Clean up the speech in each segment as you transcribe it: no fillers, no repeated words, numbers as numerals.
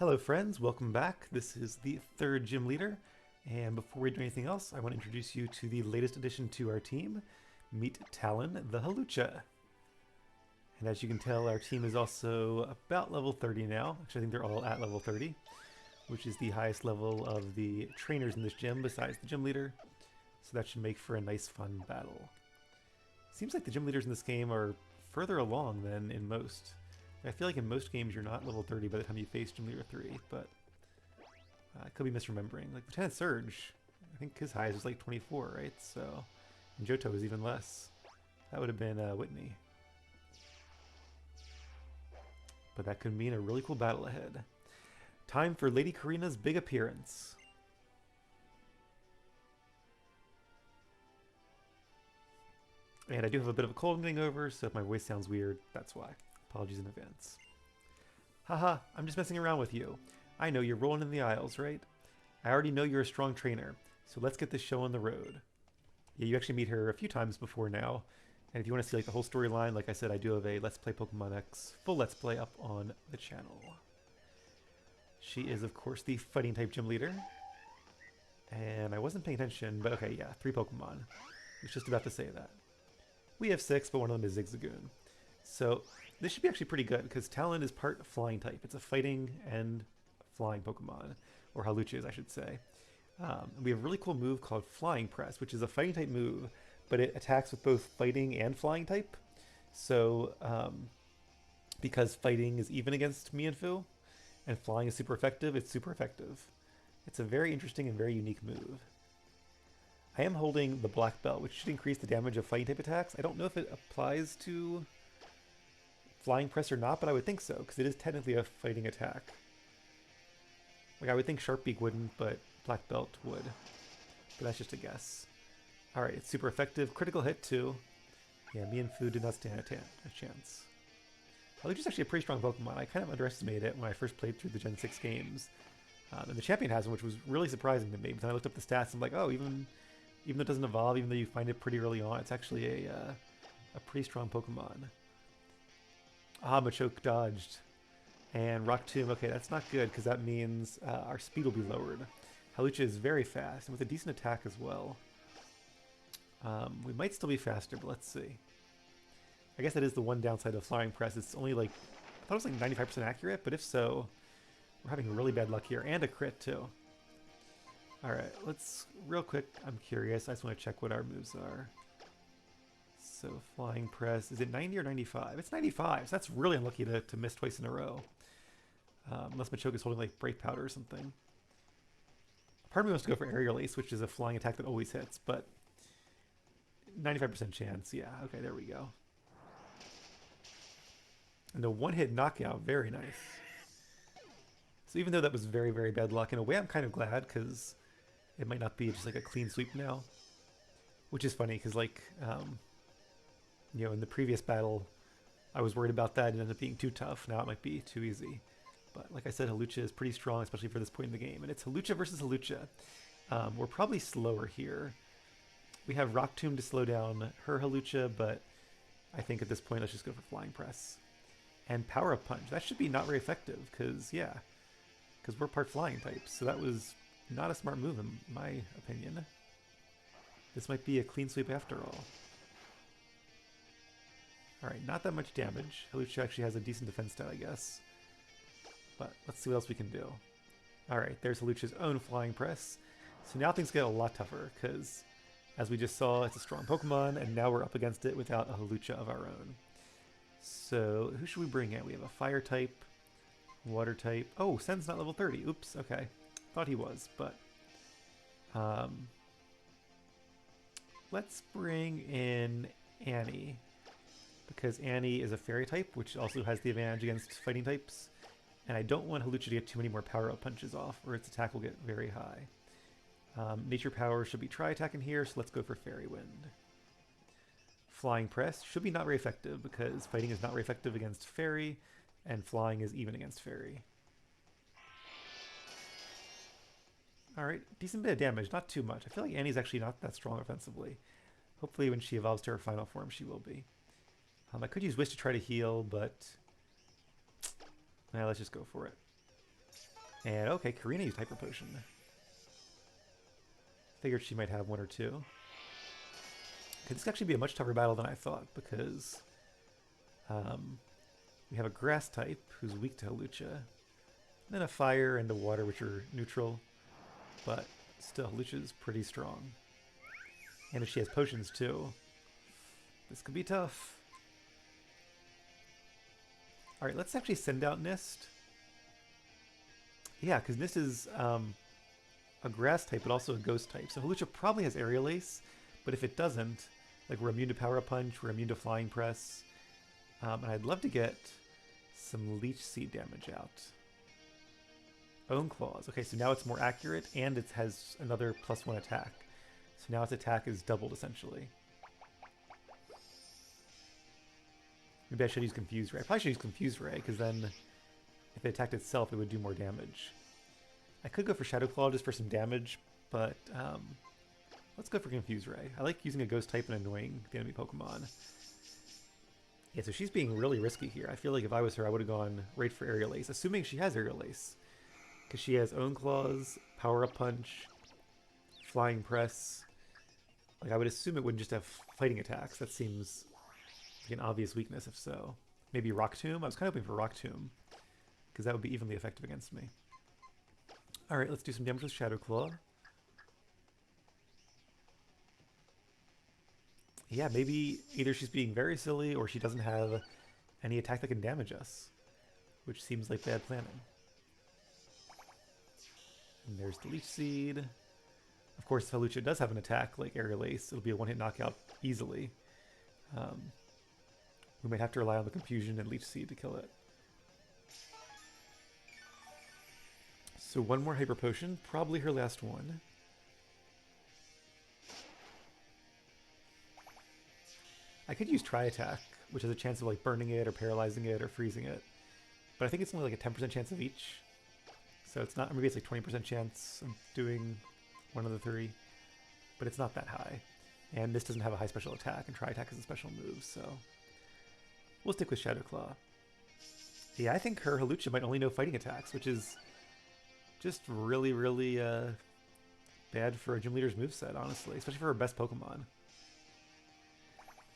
Hello friends, welcome back. This is the third gym leader, and before we do anything else, I want to introduce you to the latest addition to our team. Meet Talon the Halucha. And as you can tell, our team is also about level 30 now. Actually, I think they're all at level 30, which is the highest level of the trainers in this gym besides the gym leader. So that should make for a nice fun battle. Seems like the gym leaders in this game are further along than in most. I feel like in most games you're not level 30 by the time you face Gym Leader 3, but I could be misremembering. Like Lieutenant Surge, I think his highest was like 24, right? So, and Johto was even less. That would have been Whitney. But that could mean a really cool battle ahead. Time for Lady Korrina's big appearance. And I do have a bit of a cold I'm getting over, so if my voice sounds weird, that's why. Apologies in advance. Haha, I'm just messing around with you. I know you're rolling in the aisles, right? I already know you're a strong trainer, so let's get this show on the road. Yeah, you actually meet her a few times before now, and if you want to see like the whole storyline, like I said, I do have a Let's Play Pokemon X full Let's Play up on the channel. She is, of course, the fighting type gym leader. And I wasn't paying attention, but okay, yeah, 3 Pokemon. I was just about to say that. We have 6, but one of them is Zigzagoon. So this should be actually pretty good, because Talon is part flying type. It's a fighting and flying Pokemon, or Haluchas, I should say. We have a really cool move called Flying Press, which is a fighting type move, but it attacks with both fighting and flying type. So, because fighting is even against me and Fu, and flying is super effective, it's super effective. It's a very interesting and very unique move. I am holding the Black Belt, which should increase the damage of fighting type attacks. I don't know if it applies to Flying Press or not, but I would think so, because it is technically a fighting attack. Like, I would think Sharpbeak wouldn't, but Black Belt would. But that's just a guess. Alright, it's super effective. Critical hit, too. Yeah, me and Fu did not stand a chance. Halucha is actually a pretty strong Pokemon. I kind of underestimated it when I first played through the Gen 6 games. And the champion has one, which was really surprising to me. But then I looked up the stats, and I'm like, oh, even though it doesn't evolve, even though you find it pretty early on, it's actually a pretty strong Pokemon. Ah, Machoke dodged. And Rock Tomb, okay, that's not good, because that means our speed will be lowered. Halucha is very fast, and with a decent attack as well. We might still be faster, but let's see. I guess that is the one downside of Flying Press. It's only like, I thought it was like 95% accurate, but if so, we're having really bad luck here, and a crit too. Alright, let's, real quick, I'm curious, I just want to check what our moves are. So, Flying Press, is it 90 or 95? It's 95, so that's really unlucky to miss twice in a row. Unless Machoke is holding like Break Powder or something. Part of me wants to go for Aerial Ace, which is a flying attack that always hits, but 95% chance, yeah, okay, there we go. And a one-hit knockout, very nice. So even though that was very, very bad luck, in a way I'm kind of glad, because it might not be just like a clean sweep now. Which is funny, because like, you know, in the previous battle, I was worried about that and it ended up being too tough. Now it might be too easy. But like I said, Halucha is pretty strong, especially for this point in the game. And it's Halucha versus Halucha. We're probably slower here. We have Rock Tomb to slow down her Halucha, but I think at this point, let's just go for Flying Press. And Power Up Punch. That should be not very effective, because, yeah. Because we're part flying types, so that was not a smart move in my opinion. This might be a clean sweep after all. Alright, not that much damage. Halucha actually has a decent defense stat, I guess. But let's see what else we can do. Alright, there's Halucha's own Flying Press. So now things get a lot tougher, because as we just saw, it's a strong Pokemon, and now we're up against it without a Halucha of our own. So, who should we bring in? We have a Fire type, Water type. Oh, Sen's not level 30. Oops, okay. Thought he was, but... let's bring in Annie. Because Annie is a Fairy type, which also has the advantage against fighting types. And I don't want Halucha to get too many more power-up punches off, or its attack will get very high. Nature Power should be Tri-Attack in here, so let's go for Fairy Wind. Flying Press should be not very effective, because fighting is not very effective against Fairy, and flying is even against Fairy. Alright, decent bit of damage, not too much. I feel like Annie's actually not that strong offensively. Hopefully when she evolves to her final form, she will be. I could use Wish to try to heal, but... let's just go for it. And okay, Korrina used Hyper Potion. Figured she might have one or two. Okay, this could actually be a much tougher battle than I thought because we have a grass type who's weak to Hawlucha, and then a fire and a water which are neutral, but still Hawlucha's pretty strong. And if she has potions too, this could be tough. Alright, let's actually send out Nist. Yeah, because Nist is a grass type, but also a ghost type. So Hawlucha probably has Aerial Ace, but if it doesn't, like we're immune to Power Up Punch, we're immune to Flying Press. And I'd love to get some Leech Seed damage out. Own Claws. Okay, so now it's more accurate, and it has another +1 attack. So now its attack is doubled, essentially. Maybe I should use Confuse Ray. I probably should use Confuse Ray, because then if it attacked itself, it would do more damage. I could go for Shadow Claw just for some damage, but let's go for Confuse Ray. I like using a Ghost type and annoying the enemy Pokemon. Yeah, so she's being really risky here. I feel like if I was her, I would have gone right for Aerial Ace, assuming she has Aerial Ace. Because she has Own Claws, Power Up Punch, Flying Press. Like, I would assume it wouldn't just have fighting attacks. That seems like an obvious weakness if so. Maybe Rock Tomb? I was kind of hoping for Rock Tomb, because that would be evenly effective against me. Alright, let's do some damage with Shadow Claw. Yeah, maybe either she's being very silly or she doesn't have any attack that can damage us, which seems like bad planning. And there's the Leech Seed. Of course, if Hawlucha does have an attack like Aerial Ace, it'll be a one-hit knockout easily. We might have to rely on the Confusion and Leech Seed to kill it. So one more Hyper Potion, probably her last one. I could use Tri-Attack, which has a chance of like burning it or paralyzing it or freezing it. But I think it's only like a 10% chance of each. So it's not, maybe it's like 20% chance of doing one of the three. But it's not that high. And this doesn't have a high special attack, and Tri-Attack is a special move, so we'll stick with Shadow Claw. Yeah, I think her Hawlucha might only know fighting attacks, which is just really, really bad for a gym leader's moveset, honestly, especially for her best Pokemon.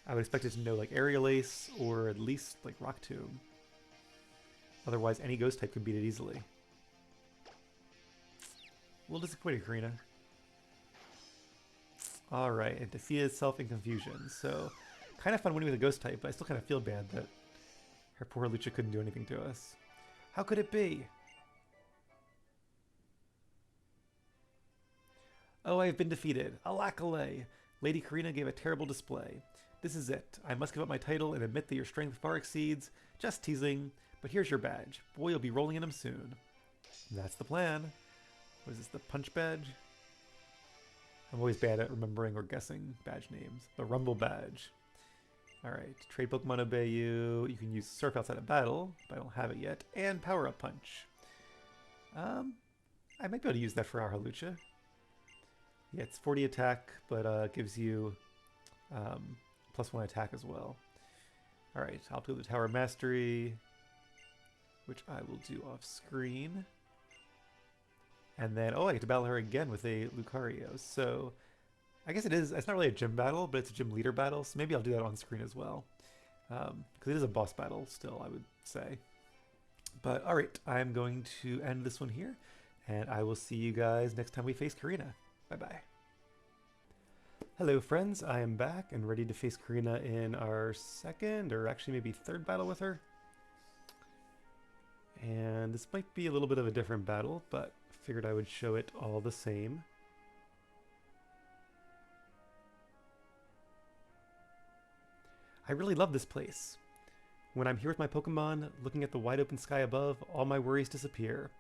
I would expect it to know like Aerial Ace or at least like Rock Tomb. Otherwise, any ghost type could beat it easily. A little disappointed, Korrina. Alright, it defeated itself in Confusion. So, kind of fun winning with a ghost type, but I still kind of feel bad that her poor Lucha couldn't do anything to us. How could it be? Oh, I have been defeated. Alakalay! Lady Korrina gave a terrible display. This is it. I must give up my title and admit that your strength far exceeds. Just teasing. But here's your badge. Boy, you'll be rolling in them soon. That's the plan. What is this, the punch badge? I'm always bad at remembering or guessing badge names. The Rumble badge. Alright, trade Pokemon obey you. You can use Surf outside of battle, but I don't have it yet. And Power Up Punch. I might be able to use that for our Hawlucha. Yeah, it's 40 attack, but gives you +1 attack as well. Alright, I'll do the Tower of Mastery, which I will do off screen. And then, oh, I get to battle her again with a Lucario. So, I guess it's not really a gym battle, but it's a gym leader battle. So maybe I'll do that on screen as well. Because it is a boss battle still, I would say. But, alright, I'm going to end this one here. And I will see you guys next time we face Korrina. Bye-bye. Hello friends, I am back and ready to face Korrina in our second, or actually maybe third battle with her. And this might be a little bit of a different battle, but figured I would show it all the same. I really love this place. When I'm here with my Pokemon, looking at the wide open sky above, all my worries disappear,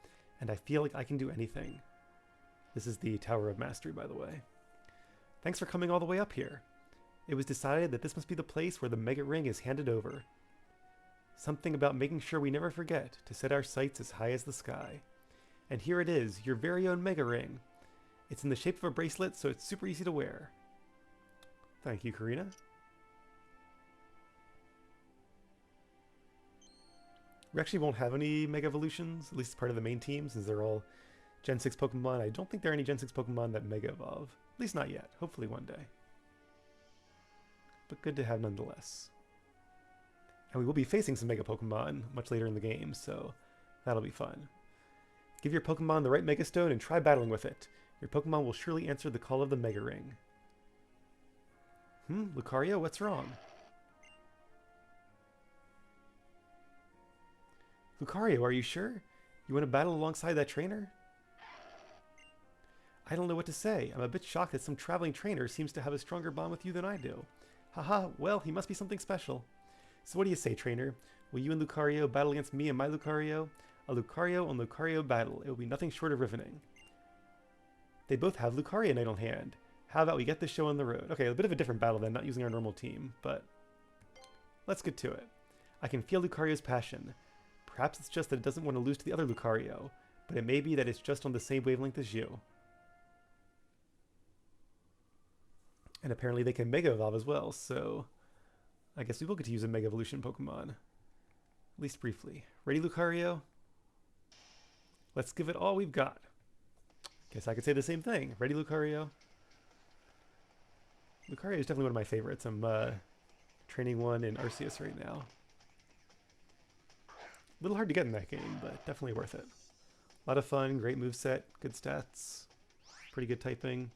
and I feel like I can do anything. This is the Tower of Mastery, by the way. Thanks for coming all the way up here. It was decided that this must be the place where the Mega Ring is handed over. Something about making sure we never forget to set our sights as high as the sky. And here it is, your very own Mega Ring. It's in the shape of a bracelet, so it's super easy to wear. Thank you, Korrina. We actually won't have any Mega Evolutions, at least as part of the main team, since they're all Gen 6 Pokemon. I don't think there are any Gen 6 Pokemon that Mega Evolve. At least not yet. Hopefully one day. But good to have nonetheless. And we will be facing some Mega Pokemon much later in the game, so that'll be fun. Give your Pokemon the right Mega Stone and try battling with it. Your Pokemon will surely answer the call of the Mega Ring. Lucario, what's wrong? Lucario, are you sure? You want to battle alongside that trainer? I don't know what to say. I'm a bit shocked that some traveling trainer seems to have a stronger bond with you than I do. Haha, well, he must be something special. So what do you say, trainer? Will you and Lucario battle against me and my Lucario? A Lucario on Lucario battle. It will be nothing short of riveting. They both have Lucario Knight on hand. How about we get this show on the road? Okay, a bit of a different battle then, not using our normal team, but let's get to it. I can feel Lucario's passion. Perhaps it's just that it doesn't want to lose to the other Lucario, but it may be that it's just on the same wavelength as you. And apparently they can Mega Evolve as well, so I guess we will get to use a Mega Evolution Pokemon. At least briefly. Ready, Lucario? Let's give it all we've got. Guess I could say the same thing. Ready, Lucario? Lucario is definitely one of my favorites. I'm training one in Arceus right now. A little hard to get in that game, but definitely worth it. A lot of fun, great moveset, good stats, pretty good typing.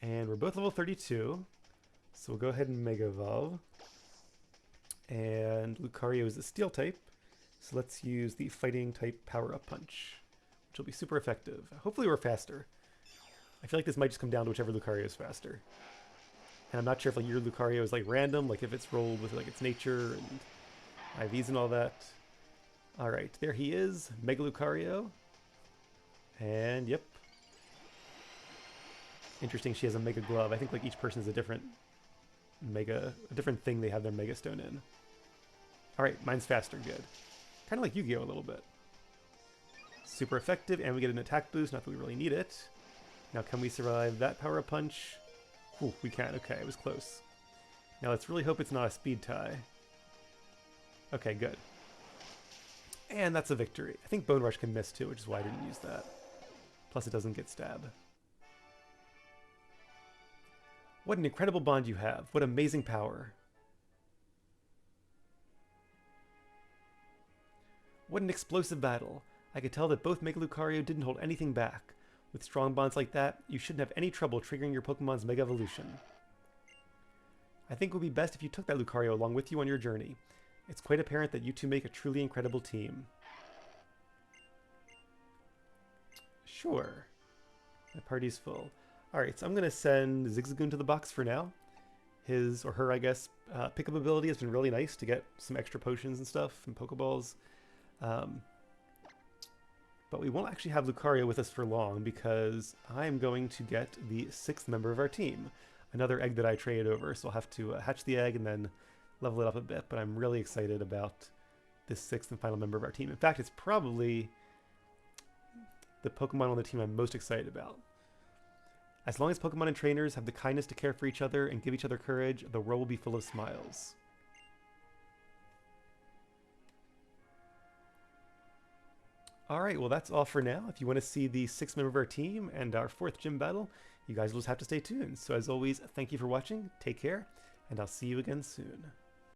And we're both level 32, so we'll go ahead and Mega Evolve. And Lucario is a Steel type, so let's use the Fighting type Power-Up Punch, which will be super effective. Hopefully we're faster. I feel like this might just come down to whichever Lucario is faster. And I'm not sure if like your Lucario is like random, like if it's rolled with like its nature and IVs and all that. Alright, there he is, Mega Lucario. And yep. Interesting, she has a Mega Glove. I think like each person is a different thing they have their Mega Stone in. Alright, mine's faster, good. Kind of like Yu-Gi-Oh! A little bit. Super effective, and we get an attack boost, not that we really need it. Now can we survive that Power-Up Punch? Ooh, we can, okay, it was close. Now let's really hope it's not a speed tie. Okay, good. And that's a victory. I think Bone Rush can miss too, which is why I didn't use that. Plus it doesn't get stab. What an incredible bond you have. What amazing power. What an explosive battle. I could tell that both Mega Lucario didn't hold anything back. With strong bonds like that, you shouldn't have any trouble triggering your Pokemon's Mega Evolution. I think it would be best if you took that Lucario along with you on your journey. It's quite apparent that you two make a truly incredible team. Sure. My party's full. Alright, so I'm going to send Zigzagoon to the box for now. His, or her, I guess, pickup ability has been really nice to get some extra potions and stuff and Pokeballs. But we won't actually have Lucario with us for long because I'm going to get the 6th member of our team. Another egg that I traded over, so I'll have to hatch the egg and then level it up a bit. But I'm really excited about this 6th and final member of our team. In fact, it's probably the Pokemon on the team I'm most excited about. As long as Pokemon and trainers have the kindness to care for each other and give each other courage, the world will be full of smiles. Alright, well that's all for now. If you want to see the 6th member of our team and our 4th gym battle, you guys will just have to stay tuned. So as always, thank you for watching, take care, and I'll see you again soon.